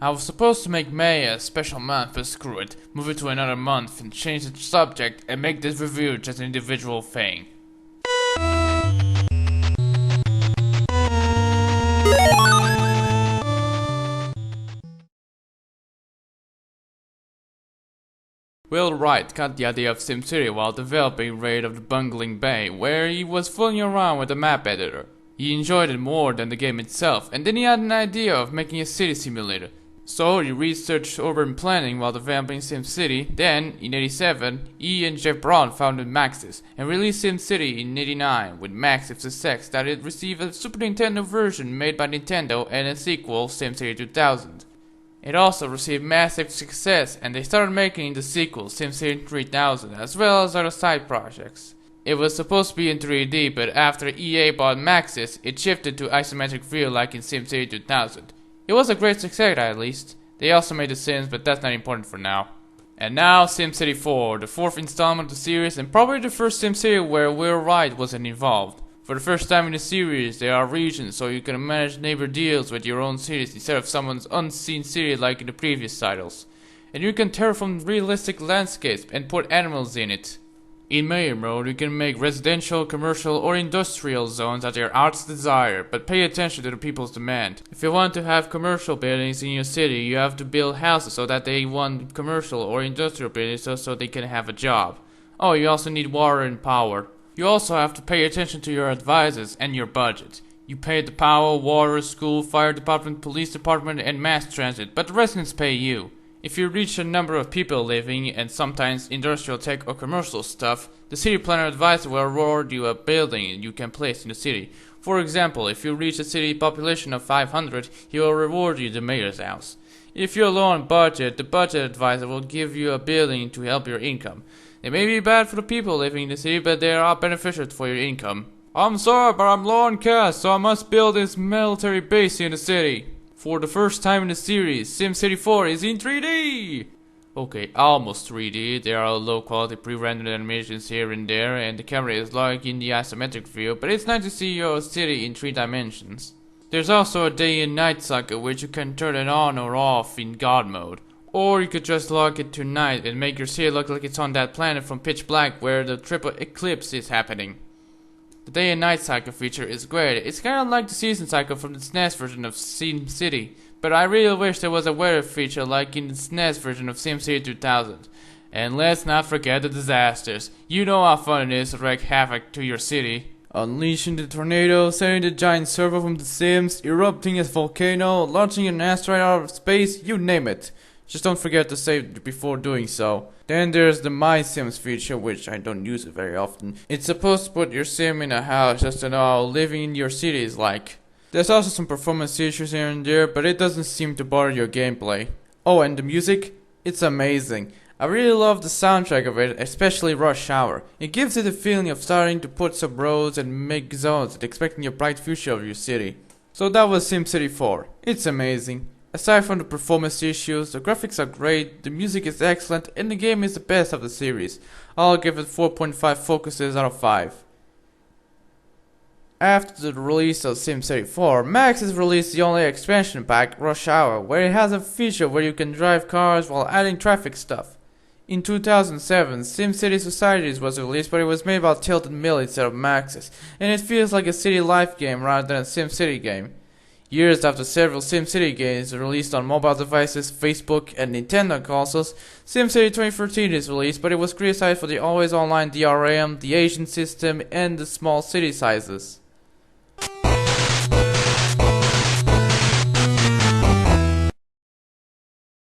I was supposed to make May a special month, but screw it. Move it to another month and change the subject and make this review just an individual thing. Will Wright got the idea of SimCity while developing Raid of the Bungling Bay, where he was fooling around with a map editor. He enjoyed it more than the game itself, and then he had an idea of making a city simulator. So he researched urban planning while developing SimCity. Then, in '87, he and Jeff Braun founded Maxis and released SimCity in '89 with massive success that it received a Super Nintendo version made by Nintendo and a sequel, SimCity 2000. It also received massive success, and they started making the sequel, SimCity 3000, as well as other side projects. It was supposed to be in 3D, but after EA bought Maxis, it shifted to isometric view like in SimCity 2000. It was a great success at least. They also made The Sims, but that's not important for now. And now SimCity 4, the fourth installment of the series, and probably the first SimCity where Will Wright wasn't involved. For the first time in the series, there are regions, so you can manage neighbor deals with your own cities instead of someone's unseen city like in the previous titles. And you can terraform realistic landscapes and put animals in it. In mayor mode, you can make residential, commercial, or industrial zones at your heart's desire, but pay attention to the people's demand. If you want to have commercial buildings in your city, you have to build houses so that they want commercial or industrial buildings so they can have a job. Oh, you also need water and power. You also have to pay attention to your advisors and your budget. You pay the power, water, school, fire department, police department, and mass transit, but the residents pay you. If you reach a number of people living, and sometimes industrial tech or commercial stuff, the city planner advisor will award you a building you can place in the city. For example, if you reach a city population of 500, he will reward you the mayor's house. If you're low on budget, the budget advisor will give you a building to help your income. They may be bad for the people living in the city, but they are beneficial for your income. I'm sorry, but I'm low on cash, so I must build this military base in the city. For the first time in the series, SimCity 4 is in 3D! Okay, almost 3D. There are low quality pre-rendered animations here and there, and the camera is like in the isometric view, but it's nice to see your city in 3 dimensions. There's also a day and night cycle which you can turn it on or off in God mode. Or you could just lock it to night and make your city look like it's on that planet from Pitch Black where the triple eclipse is happening. The day and night cycle feature is great. It's kinda like the season cycle from the SNES version of SimCity, but I really wish there was a weather feature like in the SNES version of SimCity 2000. And let's not forget the disasters. You know how fun it is to wreak havoc to your city. Unleashing the tornado, sending the giant servo from The Sims, erupting a volcano, launching an asteroid out of space, you name it. Just don't forget to save before doing so. Then there's the My Sims feature, which I don't use it very often. It's supposed to put your sim in a house just to know how living in your city is like. There's also some performance issues here and there, but it doesn't seem to bother your gameplay. Oh, and the music? It's amazing. I really love the soundtrack of it, especially Rush Hour. It gives it a feeling of starting to put some roads and make zones and expecting a bright future of your city. So that was SimCity 4. It's amazing. Aside from the performance issues, the graphics are great, the music is excellent, and the game is the best of the series. I'll give it 4.5 focuses out of 5. After the release of SimCity 4, Maxis released the only expansion pack, Rush Hour, where it has a feature where you can drive cars while adding traffic stuff. In 2007, SimCity Societies was released, but it was made by Tilted Mill instead of Maxis, and it feels like a city life game rather than a SimCity game. Years after several SimCity games were released on mobile devices, Facebook, and Nintendo consoles, SimCity 2013 is released, but it was criticized for the always online DRM, the Asian system, and the small city sizes.